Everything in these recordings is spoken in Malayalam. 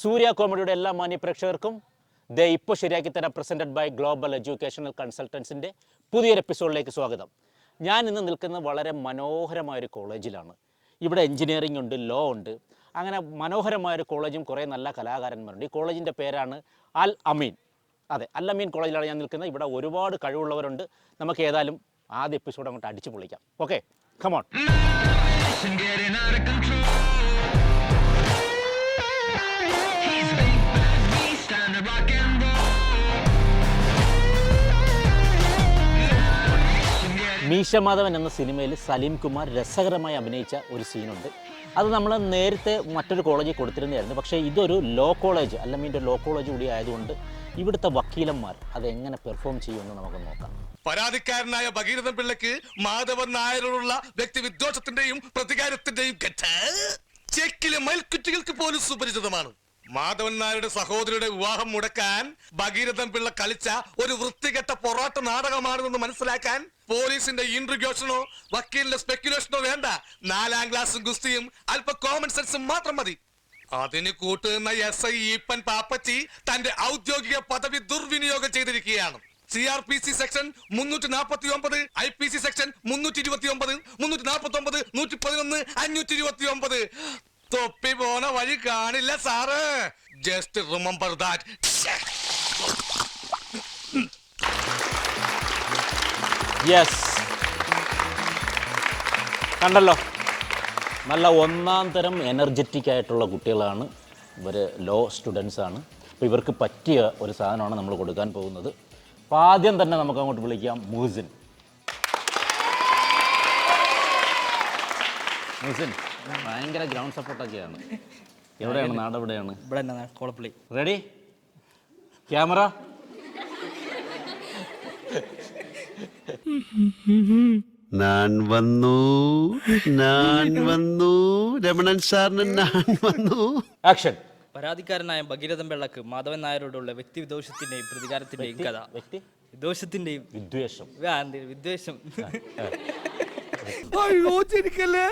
സൂര്യ കോമഡിയുടെ എല്ലാ മാന്യ പ്രേക്ഷകർക്കും ഇപ്പോൾ ശരിയാക്കി തരാൻ പ്രസൻറ്റഡ് ബൈ ഗ്ലോബൽ എഡ്യൂക്കേഷണൽ കൺസൾട്ടൻസിൻ്റെ പുതിയൊരു എപ്പിസോഡിലേക്ക് സ്വാഗതം. ഞാൻ ഇന്ന് നിൽക്കുന്നത് വളരെ മനോഹരമായൊരു കോളേജിലാണ്. ഇവിടെ എൻജിനീയറിംഗ് ഉണ്ട്, ലോ ഉണ്ട്, അങ്ങനെ മനോഹരമായൊരു കോളേജും കുറേ നല്ല കലാകാരന്മാരുണ്ട്. ഈ കോളേജിൻ്റെ പേരാണ് അൽ അമീൻ. അതെ, അൽ അമീൻ കോളേജിലാണ് ഞാൻ നിൽക്കുന്നത്. ഇവിടെ ഒരുപാട് കഴിവുള്ളവരുണ്ട്. നമുക്ക് ഏതായാലും ആദ്യ എപ്പിസോഡ് അങ്ങോട്ട് അടിച്ചു പൊളിക്കാം. Okay, come on. മീശ മാധവൻ എന്ന സിനിമയിൽ സലീം കുമാർ രസകരമായി അഭിനയിച്ച ഒരു സീനുണ്ട്. അത് നമ്മൾ നേരത്തെ മറ്റൊരു കോളേജിൽ കൊടുത്തിരുന്നതായിരുന്നു. പക്ഷേ ഇതൊരു ലോ കോളേജ്, അല്ലമീൻ്റെ ലോ കോളേജ് കൂടി ആയതുകൊണ്ട് ഇവിടുത്തെ വക്കീലന്മാർ അതെങ്ങനെ പെർഫോം ചെയ്യുമെന്ന് നമുക്ക് നോക്കാം. പരാതിക്കാരനായ ഭഗീരഥൻ പിള്ളയ്ക്ക് മാധവൻ നായരോടുള്ള വ്യക്തിവിദ്വേഷത്തിന്റെയും പ്രതികാരത്തിന്റെയും ചെക്കിലെ മയിൽക്കുറ്റികൾക്ക് പോലും സുപരിചിതമാണ്. മാധവൻ നായരുടെ സഹോദരിയുടെ വിവാഹം മുടക്കാൻ ഭഗീരഥൻ പിള്ള കളിച്ച ഒരു വൃത്തികെട്ട പൊറാട്ട നാടകമാണെന്ന് മനസ്സിലാക്കാൻ പോലീസിന്റെ ഇൻട്രിഗ്യൂഷനോ വക്കീലിന്റെ സ്പെക്യുലേഷനോ വേണ്ട. 4ാം ക്ലാസ്സും ഗുസ്തിയും അല്പ കോമൺ സെൻസും മാത്രം മതി. അതിന് കൂട്ടുന്ന SI ഈപ്പൻ പാപ്പച്ചി തന്റെ ഔദ്യോഗിക പദവി ദുർവിനിയോഗം ചെയ്തിരിക്കുകയാണ്. CRPC section 349, IPC section 329, 349, 111, 529. തൊപ്പി പോണ വഴി കാണില്ല sir. Just remember that. Yes, കണ്ടല്ലോ, നല്ല ഒന്നാം തരം എനർജറ്റിക് ആയിട്ടുള്ള കുട്ടികളാണ് ഇവർ. ലോ സ്റ്റുഡൻസ് ആണ്. അപ്പോൾ ഇവർക്ക് പറ്റിയ ഒരു സാധനമാണ് നമ്മൾ കൊടുക്കാൻ പോകുന്നത്. അപ്പോൾ ആദ്യം തന്നെ നമുക്ക് അങ്ങോട്ട് വിളിക്കാം മുഹസിൻ. മുഹസിൻ ഭയങ്കര ഗ്രൗണ്ട് സപ്പോർട്ടൊക്കെയാണ്. എവിടെയാണ് നാട്? എവിടെയാണ്? ഇവിടെ കോളപ്പള്ളി. റെഡി? ക്യാമറ. ഞാൻ വന്നു രമണൻ സാറിന് ഞാൻ വന്നു. ആക്ഷൻ. പരാതിക്കാരനായ ഭഗീരഥൻ പിള്ളക്ക് മാധവൻ നായരോടുള്ള വ്യക്തിവിദ്വേഷത്തിന്റെയും പ്രതികാരത്തിന്റെയും കഥ. വിദ്വേഷത്തിന്റെയും വിദ്വേഷം. അയ്യോ ചിരിക്കല്ലേ,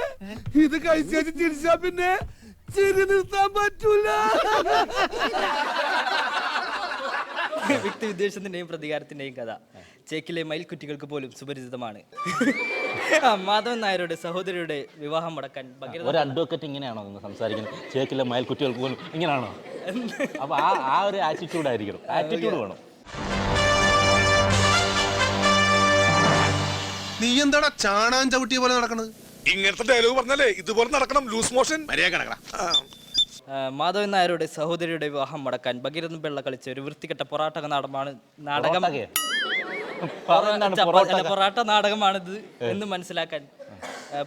ഇത് കഴിച്ചു ചിരിച്ചാ പിന്നെ ചിരി നിർത്താൻ പറ്റൂല. വ്യക്തിവിദ്വേഷത്തിന്റെയും പ്രതികാരത്തിന്റെയും കഥ ചേക്കിലെ മയിൽക്കുറ്റികൾക്ക് പോലും സുപരിചിതമാണ്. മാധവൻ നായരുടെ സഹോദരിയുടെ വിവാഹം മുടക്കാൻ ഒരു അഡ്വക്കേറ്റ് ഇങ്ങനെയാണോ നിങ്ങൾ സംസാരിക്കുന്നത്? ചേക്കിലെ മയിൽക്കുറ്റികൾക്ക് പോലും ഇങ്ങനെയാണോ? അപ്പൊ ആ ഒരു ആറ്റിറ്റ്യൂഡ് ആയിരിക്കണം. ആറ്റിറ്റ്യൂഡ് വേണം. നീ എന്താടാ ചാണാൻ ചവിട്ടിയ പോലെ നടക്കണത്? ഇങ്ങനത്തെ ഡയലോഗ് പറഞ്ഞാലേ ഇതുപോലെ നടക്കണം. Loose motion. മാധവൻ നായരുടെ സഹോദരിയുടെ വിവാഹം മുടക്കാൻ ഭഗീരഥൻ പിള്ള കളിച്ച ഒരു വൃത്തികെട്ട പൊറാട്ട നാടകമാണിത് എന്ന് മനസ്സിലാക്കാൻ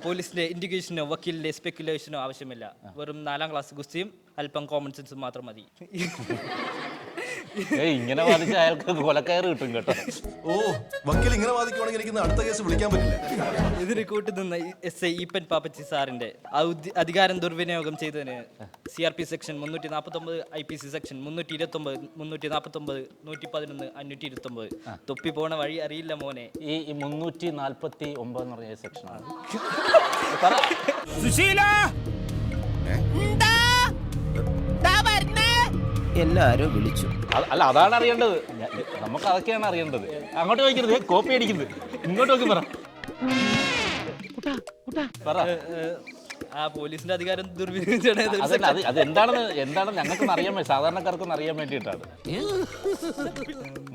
പോലീസിന്റെ ഇൻഡിക്കേഷനോ വക്കീലിന്റെ സ്പെക്യുലേഷനോ ആവശ്യമില്ല. വെറും 4ാം ക്ലാസ് ഗുസ്തിയും അല്പം കോമൺ സെൻസും മാത്രം മതി. ഇങ്ങനെ വാദിച്ച അയാൾക്ക് കൊലക്കയറ് കിട്ടും കേട്ടോ. ഓ, വക്കീൽ ഇങ്ങനെ വാദിക്കുവാണെങ്കിൽ എനിക്ക് അടുത്ത കേസ് വിളിക്കാൻ പറ്റില്ല. ഇതിന് കൂട്ടുനിന്ന SI ഈപ്പൻ പാപ്പച്ചി സാറിന്റെ അധികാരം ദുർവിനിയോഗം ചെയ്തതിന് CRPC സെക്ഷൻ 349, IPC സെക്ഷൻ 329, 349, 111, 529. തൊപ്പി പോണ വഴി അറിയില്ല മോനെ. ഈ 349 എന്ന് പറഞ്ഞ സെക്ഷനാണ്. എല്ലാരും വിളിച്ചു. അല്ല, അതാണ് അറിയേണ്ടത്. നമുക്ക് അതൊക്കെയാണ് അറിയേണ്ടത്. അങ്ങോട്ട് ചോദിക്കരുത്, കോപ്പി അടിക്കുന്നത്. ഇങ്ങോട്ട് നോക്കി പറ. ആ പോലീസിന്റെ അധികാരം ദുർവിനിയോഗം അത് എന്താണെന്ന് ഞങ്ങൾക്കൊന്നും അറിയാൻ വേണ്ടി, സാധാരണക്കാർക്കൊന്നും അറിയാൻ വേണ്ടിയിട്ടാണ്.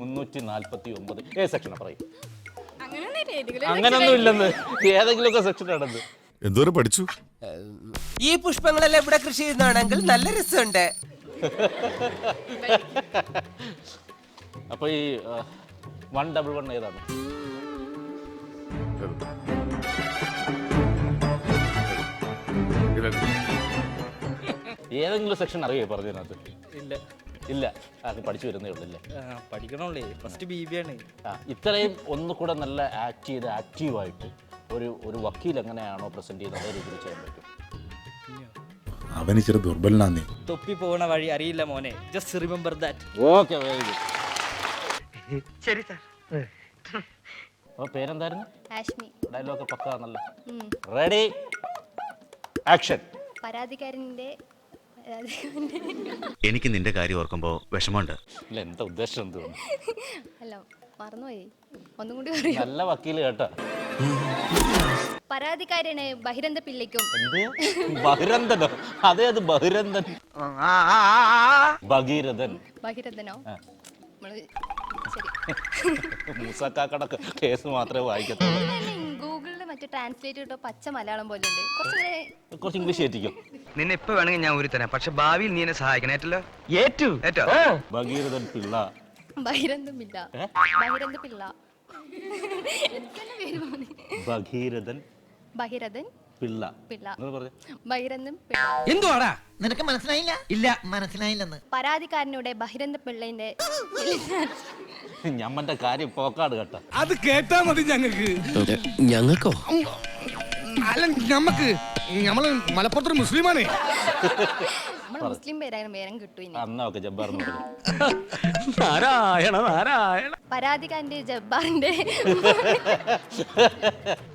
349 സെക്ഷനാ പറയും. അങ്ങനൊന്നും ഇല്ലെന്ന്, ഏതെങ്കിലുമൊക്കെ സെക്ഷനാണെന്ന്. എന്തോരം പഠിച്ചു? ഈ പുഷ്പങ്ങളെല്ലാം ഇവിടെ കൃഷി ചെയ്യുന്നതാണെങ്കിൽ നല്ല രസമുണ്ട്. അപ്പൊ ഈ 111 ഏതാണ്? ഏതെങ്കിലും സെക്ഷൻ അറിയോ പറഞ്ഞതിനകത്ത്? ഇല്ല, അത് പഠിച്ചു വരുന്നേ ഉള്ളൂ അല്ലേ? പഠിക്കണല്ലേ, ഫസ്റ്റ് BB ആണ്. ഇത്രയും ഒന്നുകൂടെ നല്ല ആക്റ്റീവായിട്ട് ഒരു വക്കീൽ എങ്ങനെയാണോ പ്രസന്റ് ചെയ്യുന്നത് അതേ രീതിയിൽ ചെയ്യാൻ പറ്റും. അവന് ചെറു ദുർബലനാന്നേ. തൊപ്പി പോണ വഴി അറിയില്ല മോനെ. Just remember that. Okay, very good. ശരി സാർ. അപ്പോൾ പേരെന്തായിരുന്നു? ആഷ്മി. ഡയലോഗ് പക്കാ. നല്ല റെഡി, ആക്ഷൻ. പരാതിക്കാരൻ്റെ എനിക്ക് നിന്റെ കാര്യം ഓർക്കുമ്പോ വിഷമമുണ്ട്. ഇല്ല, എന്താ ഉദ്ദേശം എന്ത് തോന്നുന്നു? അല്ല മറന്നുപോയി, ഒന്നും കൂടി പറയൂ. നല്ല വക്കീല് കേട്ടോ. പരാതിക്കാരന് ബഹിരന്ത പിള്ളയ്ക്കും എന്ത് ബഹിരന്തനോ? അതെ, അത് ബഹിരന്തൻ. ഭഗീരഥൻ. ബഹിരന്തനോ? നമ്മള് ശരി. മൂസക്കാക്കടക്ക് കേസ് മാത്രമേ വായിക്കത്തുള്ളൂ. ഗൂഗിളിൽ മറ്റേ ട്രാൻസ്ലേറ്റ് കിട്ടോ പച്ച മലയാളം പോലെ ഉണ്ട്. കുറച്ച് ഇംഗ്ലീഷ് ഏറ്റിക്കും. നിന്നെ ഇപ്പൊ വേണമെങ്കിൽ ഞാൻ ഊരി തരാം, പക്ഷെ ഭാവിയിൽ നീ എന്നെ സഹായിക്കണം. ഏറ്റോ? ഭഗീരഥൻ പിള്ള. ബഹിരന്ത പിള്ള. ബഹിരന്ത പിള്ള. എനിക്കെന്നെ പേര് തോന്നി. ഭഗീരഥൻ ബഹിരഥൻ പിള്ള. പിള്ള. എന്ന് പറഞ്ഞേ. ബഹിരന്തൻ പിള്ള. എന്തുവാടാ? നിനക്ക് മനസ്സിലായില്ല? ഇല്ല, മനസ്സിലായില്ലെന്ന്. പരാതിക്കാരനുടെ ബഹിരന്ത പിള്ളേന്റെ ഞമ്മന്റെ കാര്യം പോക്കാട് കേട്ടോ. അത് കേട്ടാ മതി ഞങ്ങക്ക്. ഞങ്ങൾക്കോ? അല്ല, ഞമ്മക്ക് നമ്മള് മലപ്പുറത്തൊരു മുസ്ലിമാണേ. നമ്മള് മുസ്ലിം പേരായാലും പേരം കിട്ടും ഇനി. അന്നൊക്കെ ജബ്ബാർന്ന് പറഞ്ഞു. നാരായണ നാരായണ. പരാതിക്കാരന്റെ ജബ്ബാറിന്റെ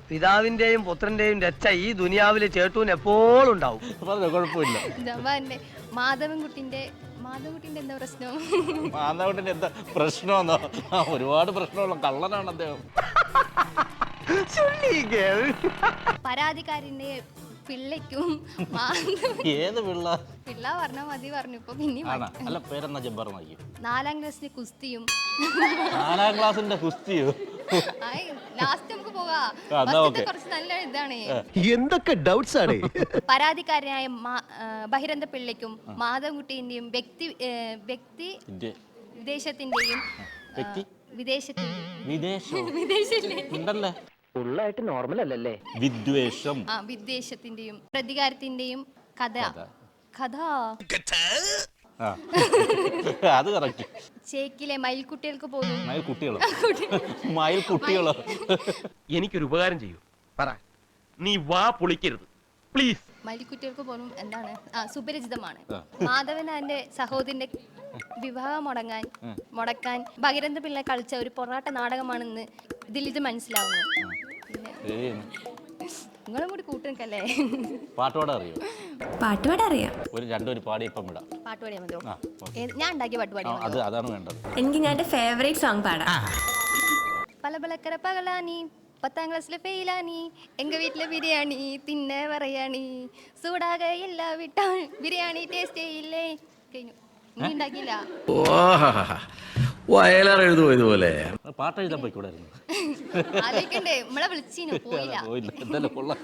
പിതാവിന്റെയും പുത്രന്റെയും രക്ഷ ഈ ദുനിയാവിലെ ചേട്ടൂന് എപ്പോഴും ഉണ്ടാവും. പറഞ്ഞോ, കുഴപ്പമില്ല. ജബ്ബാറിന്റെ മാധവൻകുട്ടിന്റെ എന്താ പ്രശ്നം? മാധവന്റെ എന്താ പ്രശ്നമെന്നോ? ഒരുപാട് പ്രശ്നമുള്ള കള്ളനാണ് അദ്ദേഹം. പരാതിക്കാരന്റെ പിള്ളയ്ക്കും ഏത് പിള്ള? പിള്ള പറഞ്ഞാ മതി പറഞ്ഞു. ഇപ്പൊ പിന്നെ ആണോ? അല്ല, പേരെന്നാ ജബ്ബാർ നോക്കി. 4ാം ക്ലാസ്സിലെ കുസ്തിയും. 4ാം ക്ലാസ്സിന്റെ കുസ്തിയോ? ലാസ്റ്റ് നമുക്ക് പോകാം. കുറച്ച് നല്ല ഇതാണ്. എന്തൊക്കെ ഡൗട്ട്സ് ആണ്. പരാതിക്കാരനായ ബഹിരന്ത പിള്ളയ്ക്കും മാധവൻകുട്ടിന്റെയും വിദേശത്തിന്റെയും ഫുള്ളായിട്ട് നോർമൽ അല്ലല്ലേ? വിദ്വേഷം. വിദ്വേഷത്തിന്റെയും പ്രതികാരത്തിന്റെയും കഥ. അത് കറക്റ്റ്. ചേക്കിലെ മയിൽക്കുട്ടികൾക്ക് പോലും. മയിൽക്കുട്ടികളോ? എനിക്കൊരു ഉപകാരം ചെയ്യൂ. പറ, നീ വാ പൊളിക്കരുത് പ്ലീസ്. മയിൽക്കുട്ടികൾക്ക് പോലും എന്താണ് സുപരിചിതമാണ്. മാധവന്റെ സഹോദരന്റെ വിവാഹം മുടക്കാൻ ബഹിരന്ത പിള്ള കളിച്ച ഒരു പൊറാട്ട നാടകമാണെന്ന് ഇത് മനസ്സിലാവുന്നു. നിങ്ങളും കൂടി കൂട്ടുനിൽക്കല്ലേ? പാട്ടോടെ അറിയോ? പാട്ടുപാടാ അറിയാം. ഒരു രണ്ടൊരു പാടി ഇപ്പം വിടാം. പാട്ട് പാടിയാൽ മതിയോ? ഞാൻ ഉണ്ടാക്കിയ പാട്ട് പാടിയാൽ അത് അതാണ് വേണ്ടത്. എനിക്ക് ഞാൻ എൻ്റെ ഫേവറേറ്റ് സോങ് പാടാം. പലപലക്കര പകലാനി 10ാം ക്ലാസ്സിലെ ഫെയിലാനി എങ്ക വീട്ടിലെ ബിരിയാണി തിന്നെ പറയാണി സൂടാകയില്ല വിട്ടാ ബിരിയാണി ടേസ്റ്റ് ചെയ്യില്ലേ. കഴിഞ്ഞു. നീ ഉണ്ടാക്കിയില്ല. വയലാർ എഴുതുപോലെ പാട്ട് എഴുതാൻ പോയിക്കൂടായിരുന്നു. ആലോചിക്കണ്ടേ? നമ്മളെ വിളിച്ചിനു പോയില്ല. എന്തായാലും കൊള്ളാം.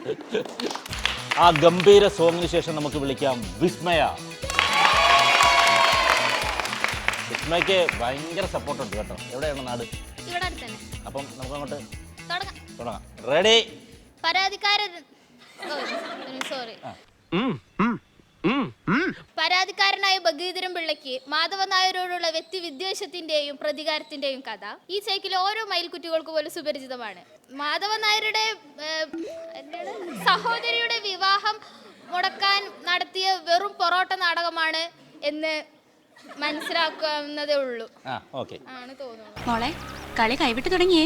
ആ ഗംഭീര സോങ്ങിന് ശേഷം നമുക്ക് വിളിക്കാം വിസ്മയ. വിസ്മയ്ക്ക് ഭയങ്കര സപ്പോർട്ടുണ്ട് കേട്ടോ. എവിടെയാണ് നാട്? ഇവിടെ അടുത്തന്നെ. അപ്പം നമുക്ക് അങ്ങോട്ട് തുടങ്ങാം. റെഡി? പരാതിക്കാരനായ ഭഗീരഥൻ പിള്ളയ്ക്ക് മാധവൻ നായരോടുള്ള വ്യക്തിവിദ്വേഷത്തിന്റെയും പ്രതികാരത്തിന്റെയും കഥ ഈ സൈക്കിലെ ഓരോ മയിൽക്കുട്ടികൾക്ക് പോലും സുപരിചിതമാണ്. മാധവൻ നായരുടെ സഹോദരിയുടെ വിവാഹം മുടക്കാൻ നടത്തിയ വെറും പൊറോട്ട നാടകമാണ് എന്ന് മനസ്സിലാക്കുന്നതേ ഉള്ളൂ ആണ് തോന്നുന്നു. മോളെ, കളി കൈവിട്ട് തുടങ്ങിയേ.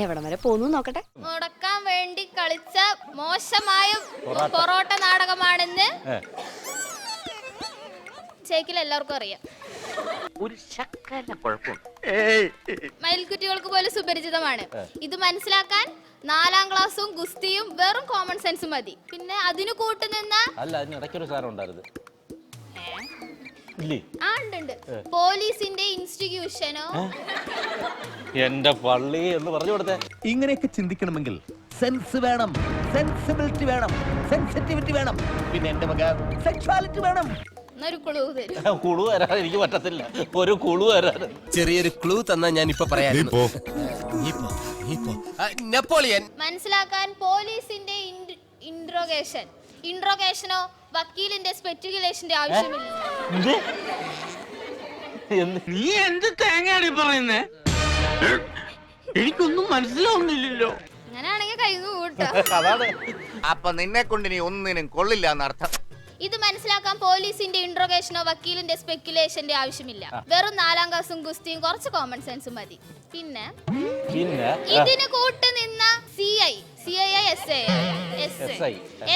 എവിടം വരെ പോന്നു നോക്കട്ടെ. മുടക്കാൻ വേണ്ടി കളിച്ച മോശമായ പൊറോട്ട നാടകമാണെന്ന് ചേക്കിൽ എല്ലാവർക്കും അറിയാം. ഒരു ശക്കല കുഴപ്പം. മയിൽക്കുട്ടികൾക്ക് പോലും സുപരിചിതമാണ്. ഇത് മനസ്സിലാക്കാൻ 4ാം ക്ലാസ്സും ഗുസ്തിയും വെറും കോമൺ സെൻസും മതി. പിന്നെ അതിന് കൂട്ടുനിന്ന ഇടയ്ക്കൊരു സാധനം ഉണ്ടായിരുന്നു. ഉണ്ട് പോലീസിന്റെ ഇൻസ്റ്റിറ്റ്യൂഷനോ എന്റെ പള്ളി എന്ന് പറഞ്ഞു കൊടുത്തേ. ഇങ്ങനെയൊക്കെ ചിന്തിക്കണമെങ്കിൽ സെൻസ് വേണം, സെൻസിബിലിറ്റി വേണം, സെൻസിറ്റിവിറ്റി വേണം, പിന്നെ എന്റെ വക സെക്സ്വാലിറ്റി വേണം. എന്നൊരു ക്ലൂ തരും. കുളു തരാൻ എനിക്ക് പറ്റത്തില്ല. ഒരു കുളു തരാൻ ചെറിയൊരു ക്ലൂ തന്നാ ഞാൻ ഇപ്പൊ പറയാം. നെപ്പോളിയൻ. മനസ്സിലാക്കാൻ പോലീസിന്റെ ഇൻട്രോഗേഷനോ വക്കീലിന്റെ സ്പെക്യുലേഷന്റെ ആവശ്യമില്ല. നീ എന്ത് തേങ്ങയാണ് പറയുന്നേ? എനിക്കൊന്നും മനസ്സിലാവുന്നില്ലല്ലോ. അങ്ങനെയാണെങ്കിൽ കഴിഞ്ഞു കൂട്ടോ. അപ്പൊ നിന്നെ കൊണ്ട് നീ ഒന്നിനും കൊള്ളില്ല എന്നർത്ഥം. ഇത് മനസ്സിലാക്കാൻ പോലീസിന്റെ ഇൻട്രോഗേഷനോ വക്കീലിന്റെ സ്പെക്യുലേഷന്റെ ആവശ്യമില്ല. വെറും 4ാം ക്ലാസ്സും ഗുസ്തിയും കുറച്ച് കോമൺ സെൻസും മതി. പിന്നെ ഇതിന് കൂട്ടുനിന്ന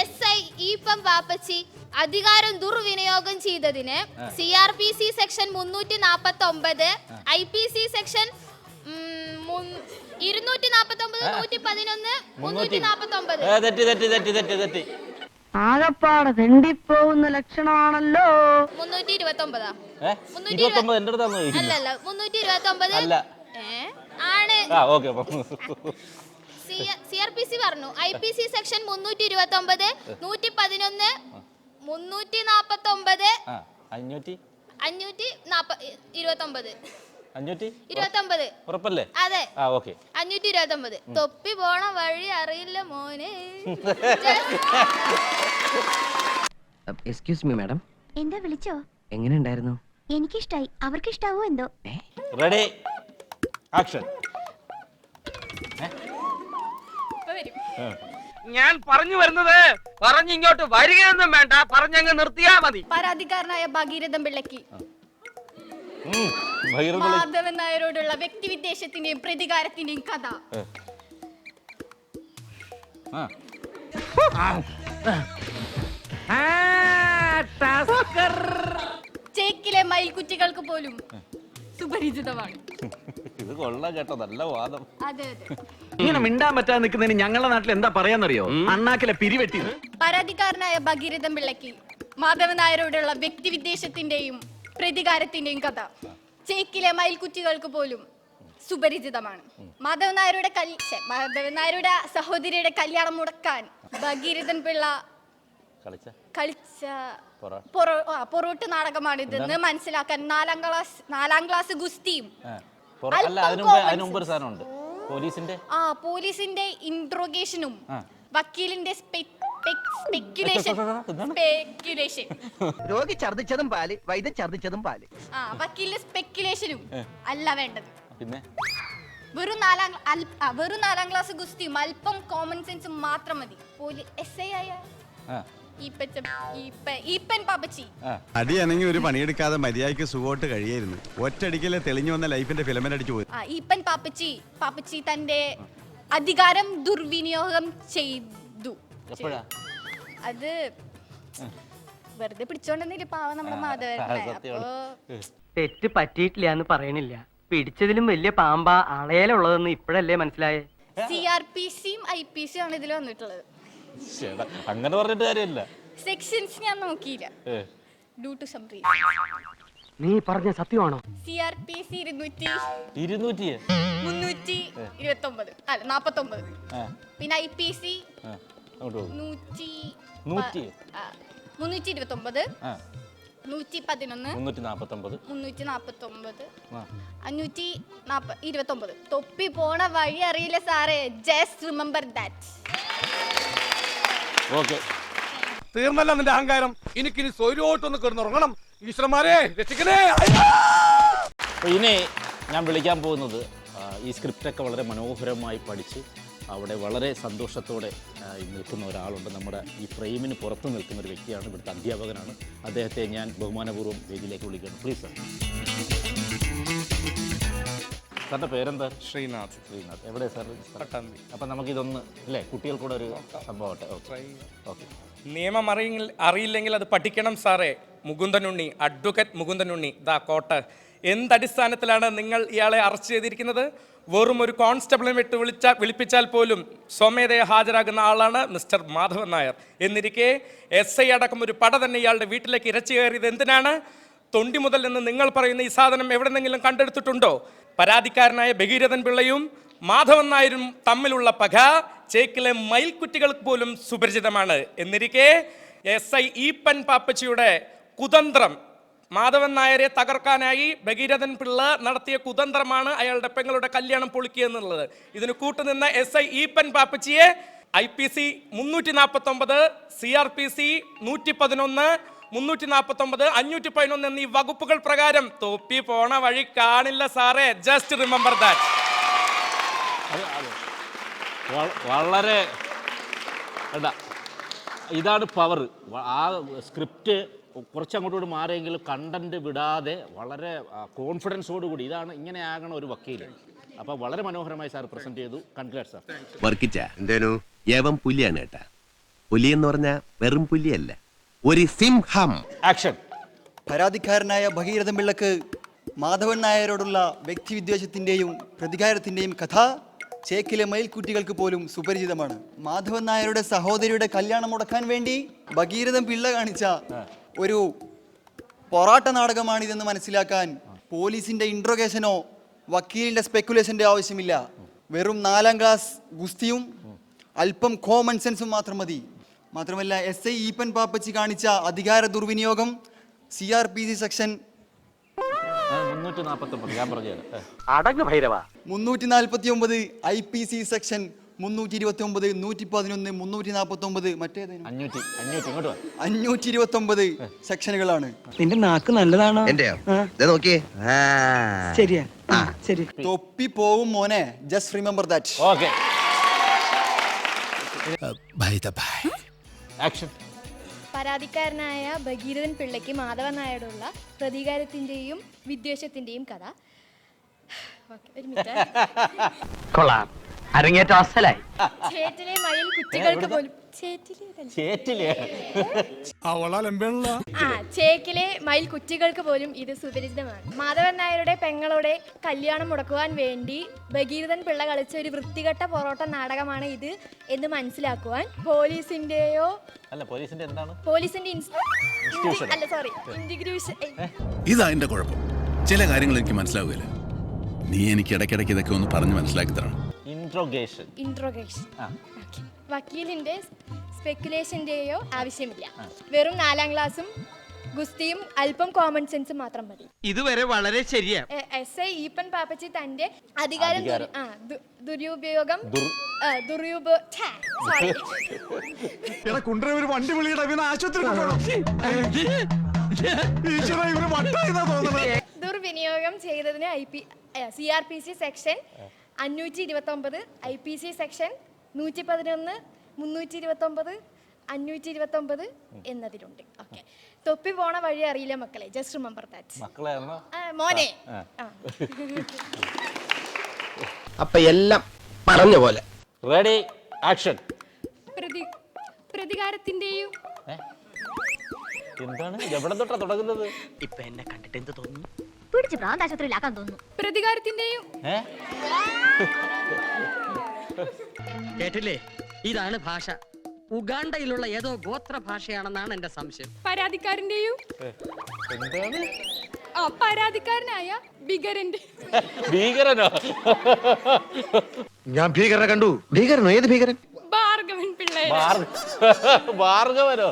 SI ഈപ്പൻ പാപ്പച്ചി അധികാരം ദുർവിനിയോഗം ചെയ്തതിന് CRPC സെക്ഷൻ 349 IPC സെക്ഷൻ 249 111 349 ആകപ്പാടെ തെണ്ടിപ്പോകുന്ന ലക്ഷണമാണല്ലോ. 329 അല്ലല്ല 329 ആണ്. CRPC പറഞ്ഞു IPC സെക്ഷൻ 329 111 349 529 ഉറപ്പല്ലേ? അതെ, ആ ഓക്കെ. 529. തൊപ്പി പോണ വഴി അറിയില്ല മോനെ. Excuse me madam. എന്താ വിളിച്ചോ? എങ്ങനെ ഉണ്ടായിരുന്നു? എനിക്കിഷ്ടായി, അവർക്ക് ഇഷ്ടാവോ എന്തോ. Ready action. ഞാൻ പറഞ്ഞു വരുന്നത് പറഞ്ഞിങ്ങോട്ട് വരികയൊന്നും വേണ്ട, പറഞ്ഞങ്ങ് നിർത്തിയാ മതി. പരാതിക്കാരനായ ഭഗീരഥൻ പിള്ളയ്ക്ക് മാധവൻ നായരോടുള്ള വ്യക്തിവിദ്വേഷത്തിന്റെയും പ്രതികാരത്തിന്റെയും കഥ. ചേക്കിലെ മയിൽക്കുറ്റികൾക്ക് പോലും സുപരിചിതമാണ്. ഇത് കൊള്ളാം കേട്ടോ, നല്ല വാദം. അതെ അതെ. ഇങ്ങനെ മിണ്ടാൻ പറ്റാതെ നിൽക്കുന്നതിന് ഞങ്ങളുടെ നാട്ടിൽ എന്താ പറയാന്നറിയോ? അണ്ണാക്കിലെ പിരിവെട്ടി. പരാതിക്കാരനായ ഭഗീരഥൻ പിള്ളയ്ക്ക് മാധവൻ നായരോടുള്ള വ്യക്തിവിദ്വേഷത്തിന്റെയും പ്രതികാരത്തിന്റെയും കഥ ചേക്കിലെ മയിൽക്കുറ്റികൾക്ക് പോലും സുപരിചിതമാണ്. മാധവൻ നായരുടെ സഹോദരിയുടെ കല്യാണം മുടക്കാൻ ഭഗീരഥൻ പിള്ള കളിച്ച പൊറോട്ട് നാടകമാണിതെന്ന് മനസ്സിലാക്കാൻ 4ാം ക്ലാസ് ഗുസ്തിയും പോലീസിന്റെ ഇൻട്രോഗേഷനും വക്കീലിന്റെ സ്പെക്യുലേഷൻ. രോഗി ഛർദിച്ചതും പാല്, വൈദ്യൻ ഛർദിച്ചതും പാല്. വക്കീലിന്റെ സ്പെക്യുലേഷനും അല്ല വേണ്ടത്. പിന്നെ വെറും 4ാം ക്ലാസ് ഗുസ്തിയും അല്പം കോമൺ സെൻസും മാത്രം മതി. SI ആയ ഈപ്പൻ പാപ്പച്ചി അടിയാണെങ്കിൽ ഒരു പണിയെടുക്കാതെ മര്യാദയ്ക്ക് സുഖമായിട്ട് കഴിയായിരുന്നു. ഒറ്റയടിക്കല്ലേ തെളിഞ്ഞു വന്ന ലൈഫിന്റെ ഫിലമെന്റ് അടിച്ചു പോയി. ഈപ്പൻ പാപ്പച്ചി തന്റെ അധികാരം ദുർവിനിയോഗം ചെയ്തു. അത് വെറുതെ പിടിച്ചോണ്ടെന്നില്ല പാവം നമ്മുടെ മാധവൻ. തെറ്റ് പറ്റിയിട്ടില്ല എന്ന് പറയണില്ല, പിടിച്ചതിലും വലിയ പാമ്പ ആളേലുള്ളതെന്ന് ഇപ്പോഴല്ലേ മനസ്സിലായേ. CRPCയും IPCയും ആണ് ഇതിൽ വന്നിട്ടുള്ളത്. അങ്ങനെ പറഞ്ഞിട്ട് കാര്യമില്ല. സെക്ഷൻസ് ഞാൻ നോക്കിയില്ല. Due to some reason. നീ പറഞ്ഞ സത്യമാണോ? CRPC 200 329 അല്ല 49. പിന്നെ IPC 329 111 529. തൊപ്പി പോണ വഴി അറിയില്ല സാറേ. Just remember that. തീർന്നല്ല നിന്റെ അഹങ്കാരം. എനിക്കിനി സ്വൈരോട്ടൊന്ന് കിടന്നുറങ്ങണം. ഈശ്വരന്മാരെ രക്ഷിക്കണേ. ഇനി ഞാൻ വിളിക്കാൻ പോകുന്നത് ഈ സ്ക്രിപ്റ്റൊക്കെ വളരെ മനോഹരമായി പഠിച്ച് അവിടെ വളരെ സന്തോഷത്തോടെ നിൽക്കുന്ന ഒരാളുണ്ട്. നമ്മുടെ ഈ ഫ്രെയിമിന് പുറത്ത് നിൽക്കുന്ന ഒരു വ്യക്തിയാണ്, ഇവിടുത്തെ അധ്യാപകനാണ്. അദ്ദേഹത്തെ ഞാൻ ബഹുമാനപൂർവ്വം വേദിയിലേക്ക് വിളിക്കുന്നു. Please sir. സാറിൻ്റെ പേരെന്താ? ശ്രീനാഥ്. എവിടെ സാർ? പട്ടാമ്പി. അപ്പം നമുക്കിതൊന്ന് അല്ലേ കുട്ടികൾക്കൂടെ ഒരു സംഭവമാട്ടെ. ഓക്കെ. നിയമം അറിയില്ലെങ്കിൽ അത് പഠിക്കണം സാറേ. മുകുന്ദനുണ്ണി, അഡ്വക്കേറ്റ് മുകുന്ദനുണ്ണി, ദാ കോട്ട്. എന്തടിസ്ഥാനത്തിലാണ് നിങ്ങൾ ഇയാളെ അറസ്റ്റ് ചെയ്തിരിക്കുന്നത്? വെറും ഒരു കോൺസ്റ്റബിളിനെ വിളിപ്പിച്ചാൽ പോലും സ്വമേധയെ ഹാജരാകുന്ന ആളാണ് മിസ്റ്റർ മാധവൻ നായർ. എന്നിരിക്കെ SI അടക്കം ഒരു പട തന്നെ ഇയാളുടെ വീട്ടിലേക്ക് ഇരച്ചു കയറിയത് എന്തിനാണ്? തൊണ്ടി മുതൽ എന്ന് നിങ്ങൾ പറയുന്ന ഈ സാധനം എവിടെന്നെങ്കിലും കണ്ടെടുത്തിട്ടുണ്ടോ? പരാതിക്കാരനായ ഭഗീരഥൻ പിള്ളയും മാധവൻ നായരും തമ്മിലുള്ള പക ചേക്കിലെ മയിൽക്കുറ്റികൾക്ക് പോലും സുപരിചിതമാണ്. എന്നിരിക്കെ SI ഈപ്പൻ പാപ്പച്ചിയുടെ കുതന്ത്രം, മാധവൻ നായരെ തകർക്കാനായി ഭഗീരഥൻ പിള്ള നടത്തിയ കുതന്ത്രമാണ് അയാളുടെ പെങ്ങളുടെ കല്യാണം പൊളിക്കുക എന്നുള്ളത്. ഇതിന് കൂട്ടുനിന്ന SI ഈപ്പൻ പാപ്പച്ചിയെ IPC 349 CRPC 111 349 511 എന്നീ വകുപ്പുകൾ പ്രകാരം തൊപ്പി പോണ വഴി കാണില്ല സാറേ. Just remember that. വളരെ ഇതാണ് പവർ. ആ സ്ക്രിപ്റ്റ് കുറച്ച് അങ്ങോട്ടോട് മാറിയെങ്കിലും കണ്ടന്റ് വിടാതെ വളരെ കോൺഫിഡൻസോടുകൂടി ഇതാണ് ഇങ്ങനെ ആകണം ഒരു വക്കീൽ. അപ്പോൾ വളരെ മനോഹരമായി സാർ പ്രസന്റ് ചെയ്തു. Congrats sir. വർക്കിച്ച എന്തേനു യവൻ പുലിയാണ് കേട്ടാ. പുലി എന്ന് പറഞ്ഞാൽ വെറും പുലിയല്ല, ഒരു സിംഹം. ആക്ഷൻ. പരാതിക്കാരനായ ഭഗീരഥൻ പിള്ളക്ക് മാധവൻ നായരോടുള്ള വ്യക്തിവിദ്വേഷത്തിൻ്റെയും പ്രതികാരത്തിൻ്റെയും കഥ ചേക്കിലെ മയിൽക്കുട്ടികൾക്ക് പോലും സുപരിചിതമാണ്. മാധവൻ നായരുടെ സഹോദരിയുടെ കല്യാണം മുടക്കാൻ വേണ്ടി ഭഗീരഥൻ പിള്ള കാണിച്ച ഒരു പൊറാട്ട നാടകമാണിതെന്ന് മനസ്സിലാക്കാൻ പോലീസിൻ്റെ ഇൻട്രോഗേഷനോ വക്കീലിൻ്റെ സ്പെക്കുലേഷൻ്റെ ആവശ്യമില്ല. വെറും 4ാം ക്ലാസ് ഗുസ്തിയും അല്പം കോമൺ സെൻസും മാത്രം മതി. മാത്രമല്ല SI ഈപ്പൻ പാപ്പച്ചി കാണിച്ച അധികാര ദുർവിനിയോഗം CRPC സെക്ഷൻ 349 ഞാൻ പറഞ്ഞു തരാം. അടങ്ങ് ഭൈരവ. 349 IPC സെക്ഷൻ 329 111 349 മറ്റേതേനും 500 ഇങ്ങോട്ട് വാ. 529 സെക്ഷനുകളാണ്. നിന്റെ നാക്ക് നല്ലതാണോ? എന്റെയോ നോക്കിയേ. ശരിയാ, ശരി. തൊപ്പി പോവും മോനെ, just remember that. Okay. Action. പരാതിക്കാരനായ ഭഗീരഥൻ പിള്ളയ്ക്ക് മാധവൻ നായരോടുള്ള പ്രതികാരത്തിൻ്റെയും വിദ്വേഷത്തിൻ്റെയും കഥ. ഒരു മിനിറ്റ്. കൊള്ളാം, അരങ്ങേറ്റം അസലായി. ചേറ്റിലെ മയിൽ കുട്ടികൾക്ക് പോലും ചേറ്റിലെ ചേക്കിലെ മയിൽ കുട്ടികൾക്ക് പോലും ഇത് സുപരിചിതമാണ്. മാധവൻ നായരുടെ പെങ്ങളുടെ കല്യാണം മുടക്കുവാൻ വേണ്ടി ഭഗീരഥൻ പിള്ള കളിച്ച ഒരു വൃത്തികെട്ട പൊറോട്ട നാടകമാണ് ഇത് എന്ന് മനസ്സിലാക്കുവാൻ പോലീസിന്റെയോ പോലീസിന്റെ എന്താണ് പോലീസിന്റെ അല്ല സോറി ഇന്റഗ്രേഷൻ. ഇതാ എന്റെ കുഴപ്പം, ചില കാര്യങ്ങൾ എനിക്ക് മനസ്സിലാവുകയില്ല. നീ എനിക്ക് ഇടയ്ക്കിടയ്ക്ക് ഇതൊക്കെ ഒന്ന് പറഞ്ഞ് മനസ്സിലാക്കി തരണം. ഇൻട്രോഗേഷൻ. വക്കീലിന്റെ സ്പെക്കുലേഷന്റെയോ ആവശ്യമില്ല. വെറും 4ാം ക്ലാസ്സും ഗുസ്തിയും അല്പം കോമൺ സെൻസും മാത്രം മതി. ഇതുവരെ വളരെ ശരിയാ. SI ഈപ്പൻ പാപ്പച്ചി തന്റെ അധികാരം ദുരുപയോഗം വണ്ടി വിളിയുടെ ആശുപത്രി ദുർവിനിയോഗം ചെയ്തതിന് CRPC സെക്ഷൻ 529 IPC സെക്ഷൻ 111 329 529 എന്നതിലുണ്ട്. ഓക്കെ. തൊപ്പി പോണ വഴി അറിയില്ല മക്കളെ, ജസ്റ്റ് റിമെമ്പർ ദാറ്റ്. മോനെ. അപ്പൊ എല്ലാം പറഞ്ഞ പോലെ. റെഡി. ആക്ഷൻ. പ്രതികാരത്തിന്റെയും എന്താണ് എവിടെ തൊട്ടാ തുടങ്ങുന്നത്? ഇപ്പൊ എന്നെ കണ്ടിട്ട് എന്ത് തോന്നുന്നു? പിടിച്ച് പ്രാന്താശുപത്രിയിലാക്കാൻ തോന്നുന്നു. പ്രതികാരത്തിന്റെയും കേട്ടില്ലേ, ഇതാണ് ഭാഷ. ഉഗാണ്ടയിലുള്ള ഏതോ ഗോത്ര ഭാഷയാണെന്നാണ് എന്റെ സംശയം. പരാതിക്കാരന്റെയും എന്താണ് പരാതിക്കാരനായ ഭീകരന്റെ. ഭീകരനോ? ഞാൻ ഭീകരനെ കണ്ടു. ഭീകരനോ? ഏത് ഭീകരൻ? ഭാർഗവൻ പിള്ള. ഭാർഗവനോ?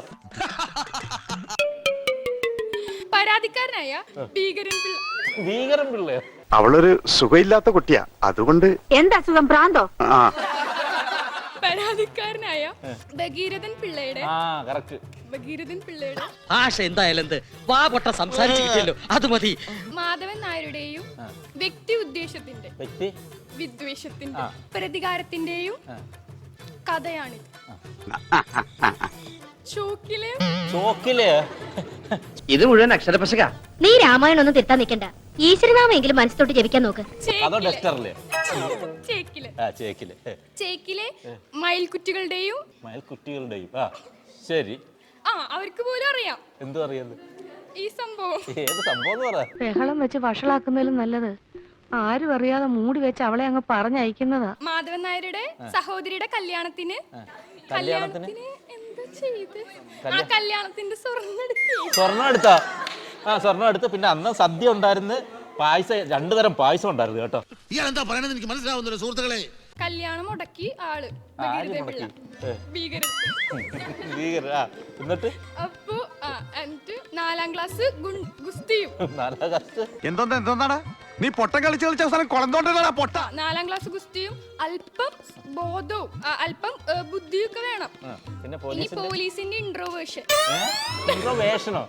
പരാതിക്കാരനായ ഭീകരൻ പിള്ള. ഭീകരൻ പിള്ളയോ? അവളൊരു സുഖമില്ലാത്ത കുട്ടിയാ, അതുകൊണ്ട്. എന്താ സുഖം, പ്രാന്തോ? പരാതിക്കാരനായ ഭഗീരഥൻ പിള്ളയുടെ ഭഗീരഥൻ പിള്ളയുടെ ഭാഷ എന്തായാലും എന്ത് വാ പൊട്ട സംസാരിച്ചിരിക്കല്ലോ, അത് മതി. മാധവൻ നായരുടെയും വ്യക്തി വിദ്വേഷത്തിന്റെ പ്രതികാരത്തിന്റെയും കഥയാണിത്. ചോക്കിലെ ഇത് മുഴുവൻ അക്ഷരപശക. നീ രാമായണം ഒന്നും തിരുത്താൻ നിൽക്കണ്ട. ഈശ്വരനാമെങ്കിലും മനസ്സിലോട്ട് ജപിക്കാൻ നോക്ക്. ചേക്കിലെ മയിൽക്കുട്ടികളുടെയും ശരി. അവർക്ക് പോലും അറിയാം. എന്തു അറിയാം ഈ സംഭവം? ഏത് സംഭവം? ബഹളം വെച്ച് വഷളാക്കുന്നതിലും നല്ലത് ആരും അറിയാതെ മൂടി വെച്ച് അവളെ അങ്ങ് പറഞ്ഞയക്കുന്നതാ. മാധവൻ നായരുടെ സഹോദരിയുടെ കല്യാണത്തിന് എന്താ ചെയ്ത്? ആ കല്യാണത്തിന്റെ സ്വർണ്ണം എടുത്ത പിന്നെ അന്ന് സദ്യ ഉണ്ടായിരുന്നു, പായസം 2 തരം പായസം ഉണ്ടായിരുന്നു കേട്ടോ. ഇയാളെന്താ പറയണത് എനിക്ക് മനസ്സിലാവുന്നില്ല സുഹൃത്തുക്കളെ. കല്യാണം മുടക്കി ആള് ഭീകരൻ. എന്നിട്ട് അപ്പൊ 4ാം ക്ലാസ് ഗുസ്തിയും. എന്താണ് നീ പൊട്ടം കളിച്ച് അവസാനം കുളന്തോണ്ടാ പൊട്ട. 4ാം ക്ലാസ് ഗുസ്തിയും അല്പം ബോധവും അല്പം ബുദ്ധിയൊക്കെ വേണം. പിന്നെ പോലീസിന്റെ ഇൻട്രോവേഷനോ?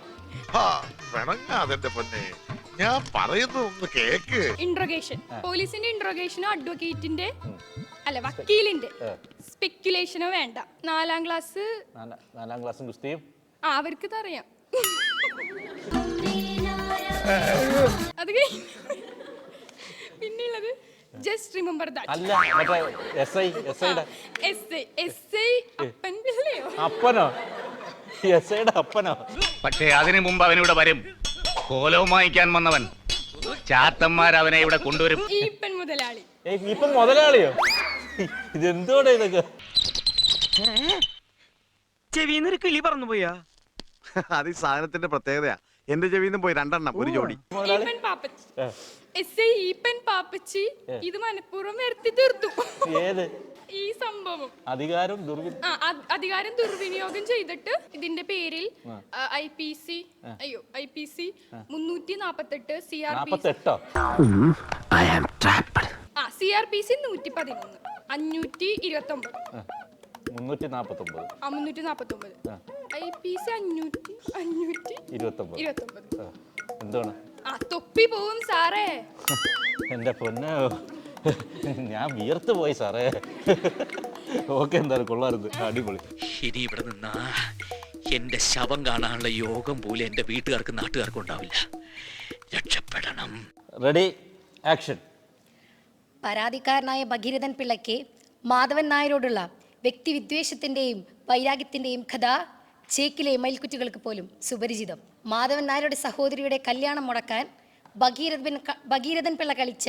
ഞാൻ പറയുന്നു കേക്ക്. ഇൻട്രോഗേഷൻ. പോലീസിന്റെ ഇൻട്രോഗേഷനോ അഡ്വക്കേറ്റിന്റെ വക്കീലിന്റെ സ്പെക്കുലേഷനോ വേണ്ട. 4ാം ക്ലാസ് ഗുസ്തിയും അവർക്ക് അറിയാം. അത് പിന്നെയുള്ളത് ജസ്റ്റ് റിമെമ്പർ ദാറ്റ്. അല്ല മറ്റേ എസ് ഐയുടെ അപ്പൻ പിള്ളയോ? അപ്പനോ? എസ് ഐയുടെ അപ്പനോ? പക്ഷേ അതിനു മുമ്പ് അവനിവിടെ വരും. കോലവും വാങ്ങിക്കാൻ വന്നവൻ. ചാത്തന്മാരവനെ ഇവിടെ കൊണ്ടുവരും. ഈപ്പൻ മുതലാളി. ഇപ്പം മുതലാളിയോ? ഇതെന്തോടെ ഇതൊക്കെ? ചെവിന്നൊരു കിളി പറന്നു പോയാ? അത് ഈ സാധനത്തിന്റെ പ്രത്യേകതയാ. എന്റെ ചെവിന്ന് പോയി 2 എണ്ണം, ഒരു ജോഡി. ഈപ്പൻ പാപ്പച്ചി. എസ്ഐ ഈപ്പൻ പാപ്പച്ചി ഇത് മനഃപൂർവ്വം വരുത്തി തീർത്തു. ഏത് ഈ സംഭവം അധികാരം ദുർവിനിയോഗം ചെയ്തിട്ട് ഇതിന്റെ പേരിൽ IPC 348 CRPC 111 529 IPC 529 എന്താണ്? തൊപ്പി പോവും സാറേ. എന്റെ പൊന്നോ, ഞാൻ വിയർത്ത് പോയി സാറേ. ഓക്കെ, എന്തായാലും കൊള്ളാറുണ്ട്, അടിപൊളി. ഇനി ഇവിടെ നിന്നാ എന്റെ ശവം കാണാനുള്ള യോഗം പോലും എന്റെ വീട്ടുകാർക്കും നാട്ടുകാർക്കും ഉണ്ടാവില്ല. രക്ഷപ്പെടണം. Ready, action. പരാതിക്കാരനായ ഭഗീരഥൻ പിള്ളയ്ക്ക് മാധവൻ നായരോടുള്ള വ്യക്തിവിദ്വേഷത്തിന്റെയും വൈരാഗ്യത്തിന്റെയും കഥ ചേക്കിലെ മയിൽക്കുറ്റികൾക്ക് പോലും സുപരിചിതം. മാധവൻ നായരുടെ സഹോദരിയുടെ കല്യാണം മുടക്കാൻ ഭഗീരഥൻ പിള്ള കളിച്ച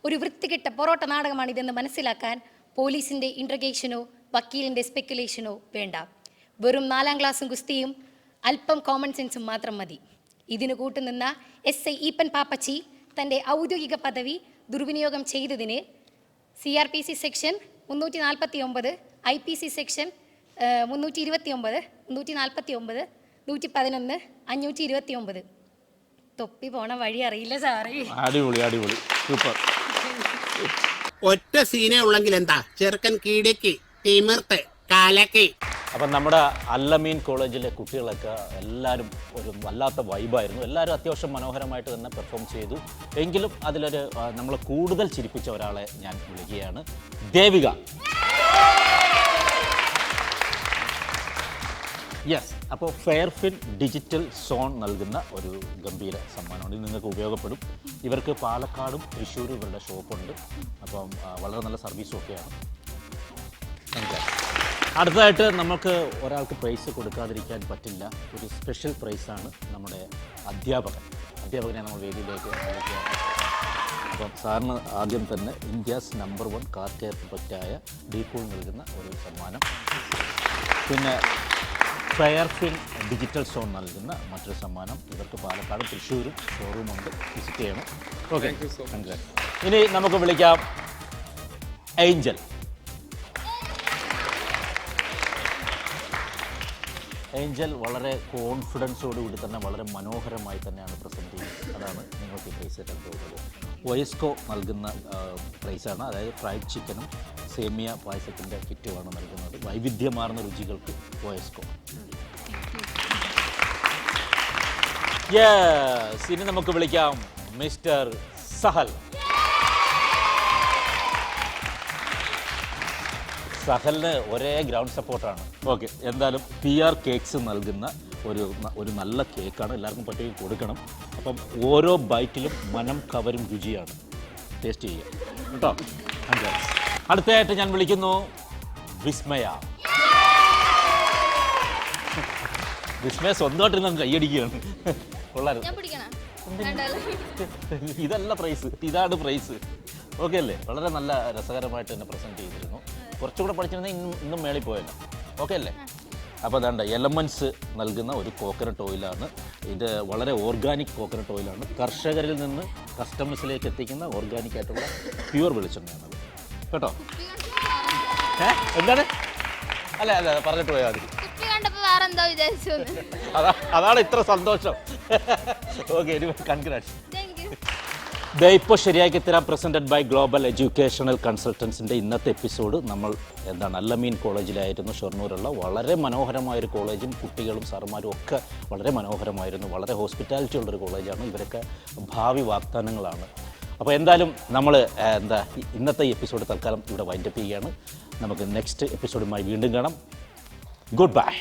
ഒരു വൃത്തികെട്ട പൊറോട്ട നാടകമാണിതെന്ന് മനസ്സിലാക്കാൻ പോലീസിന്റെ ഇൻട്രഗേഷനോ വക്കീലിന്റെ സ്പെക്കുലേഷനോ വേണ്ട. വെറും 4ാം ക്ലാസ്സും ഗുസ്തിയും അല്പം കോമൺ സെൻസും മാത്രം മതി. ഇതിനു കൂട്ടുനിന്ന SI ഈപ്പൻ പാപ്പച്ചി തൻ്റെ ഔദ്യോഗിക പദവി ദുർവിനിയോഗം ചെയ്തതിന് CRPC സെക്ഷൻ 349, IPC സെക്ഷൻ 329, 349, 111, 529. തൊപ്പി പോണ വഴി അറിയില്ല സാറേ. അടിപൊളി, സൂപ്പർ. ഒറ്റ സീനേ ഉള്ളെങ്കിൽ എന്താ, ചെറുക്കൻ കീടക്ക് തിമിർത്ത് കാലക്ക്. അപ്പം നമ്മുടെ അല്ലമീൻ കോളേജിലെ കുട്ടികളൊക്കെ എല്ലാവരും ഒരു വല്ലാത്ത വൈബായിരുന്നു. എല്ലാവരും അത്യാവശ്യം മനോഹരമായിട്ട് തന്നെ പെർഫോം ചെയ്തു. എങ്കിലും അതിലൊരു നമ്മളെ കൂടുതൽ ചിരിപ്പിച്ച ഒരാളെ ഞാൻ വിളിക്കുകയാണ്, ദേവിക. യെസ്, അപ്പോൾ ഫെയർഫിൻ ഡിജിറ്റൽ സോൺ നൽകുന്ന ഒരു ഗംഭീര സമ്മാനമാണ്. ഇത് നിങ്ങൾക്ക് ഉപയോഗപ്പെടും. ഇവർക്ക് പാലക്കാടും തൃശ്ശൂരും ഇവരുടെ ഷോപ്പുണ്ട്. അപ്പം വളരെ നല്ല സർവീസും ഒക്കെയാണ്. അടുത്തതായിട്ട് നമുക്ക് ഒരാൾക്ക് പ്രൈസ് കൊടുക്കാതിരിക്കാൻ പറ്റില്ല. ഒരു സ്പെഷ്യൽ പ്രൈസാണ് നമ്മുടെ അധ്യാപകനെ നമ്മൾ വേദിയിലേക്ക് വിളിക്കുകയാണ്. അപ്പം സാറിന് ആദ്യം തന്നെ ഇന്ത്യാസ് നമ്പർ 1 കാർ കെയർ പ്രൊഡക്റ്റായ ഡീകൂൾ നൽകുന്ന ഒരു സമ്മാനം, പിന്നെ ഫെയർഫിൻ ഡിജിറ്റൽ സോൺ നൽകുന്ന മറ്റൊരു സമ്മാനം. ഇവർക്ക് പാലക്കാടും തൃശ്ശൂരും ഷോറൂമുണ്ട്, വിസിറ്റ് ചെയ്യണം. Okay, congrats. ഇനി നമുക്ക് വിളിക്കാം ഏഞ്ചൽ. ഏഞ്ചൽ വളരെ കോൺഫിഡൻസോടുകൂടി തന്നെ വളരെ മനോഹരമായി തന്നെയാണ് പ്രസൻറ്റ് ചെയ്യുന്നത്. അതാണ് നിങ്ങൾക്ക് ഈ പ്രൈസ് കിട്ടാൻ പോകുന്നത്. വയസ്കോ നൽകുന്ന പ്രൈസാണ്. അതായത് ഫ്രൈഡ് ചിക്കനും സേമിയ പായസത്തിൻ്റെ കിറ്റുമാണ് നൽകുന്നത്. വൈവിധ്യമാർന്ന രുചികൾക്ക് വയസ്കോ. യെസ്, ഇനി നമുക്ക് വിളിക്കാം മിസ്റ്റർ സഹൽ. സഹലിന് ഒരേ ഗ്രൗണ്ട് സപ്പോർട്ടാണ്. ഓക്കെ, എന്തായാലും PR കേക്ക്സ് നൽകുന്ന ഒരു നല്ല കേക്കാണ്. എല്ലാവർക്കും പറ്റുകയും കൊടുക്കണം. അപ്പം ഓരോ ബൈറ്റിലും മനം കവരും രുചിയാണ്. ടേസ്റ്റ് ചെയ്യുക കേട്ടോ. അടുത്തതായിട്ട് ഞാൻ വിളിക്കുന്നു വിസ്മയ. വിസ്മയ സ്വന്തമായിട്ട് നമുക്ക് കൈയടിക്കുകയാണ്. കൊള്ളായിരുന്നു. ഇതല്ല പ്രൈസ്, ഇതാണ് പ്രൈസ്. ഓക്കെ അല്ലേ? വളരെ നല്ല രസകരമായിട്ട് തന്നെ പ്രസൻറ്റ് ചെയ്തിരുന്നു. കുറച്ചുകൂടെ പഠിച്ചിരുന്നെങ്കിൽ ഇന്നും മേളിൽ പോയല്ലോ. ഓക്കെ അല്ലേ? അപ്പോൾ അതാണ്ട് എലമെൻറ്റ്സ് നൽകുന്ന ഒരു കോക്കനട്ട് ഓയിലാണ്. ഇത് വളരെ ഓർഗാനിക് കോക്കനട്ട് ഓയിലാണ്. കർഷകരിൽ നിന്ന് കസ്റ്റമേഴ്സിലേക്ക് എത്തിക്കുന്ന ഓർഗാനിക് ആയിട്ടുള്ള പ്യുവർ വെളിച്ചെണ്ണയാണത് കേട്ടോ. എന്താണ്? അല്ല പറഞ്ഞിട്ട് പോയാൽ മതി. അതാണ് ഇത്ര സന്തോഷം. Okay, congrats. ഇപ്പോൾ ശരിയാക്കി തരാം പ്രസൻറ്റഡ് ബൈ ഗ്ലോബൽ എഡ്യൂക്കേഷണൽ കൺസൾട്ടൻസിൻ്റെ ഇന്നത്തെ എപ്പിസോഡ് നമ്മൾ അല്ലമീൻ കോളേജിലായിരുന്നു, ഷൊർണൂരുള്ള. വളരെ മനോഹരമായൊരു കോളേജും കുട്ടികളും സാറുമാരും ഒക്കെ വളരെ മനോഹരമായിരുന്നു. വളരെ ഹോസ്പിറ്റാലിറ്റി ഉള്ളൊരു കോളേജാണ്. ഇവരൊക്കെ ഭാവി വാഗ്ദാനങ്ങളാണ്. അപ്പോൾ എന്തായാലും നമ്മൾ ഇന്നത്തെ ഈ എപ്പിസോഡ് തൽക്കാലം ഇവിടെ വൈൻഡപ്പ് ചെയ്യുകയാണ്. നമുക്ക് നെക്സ്റ്റ് എപ്പിസോഡുമായി വീണ്ടും കാണാം. Good bye.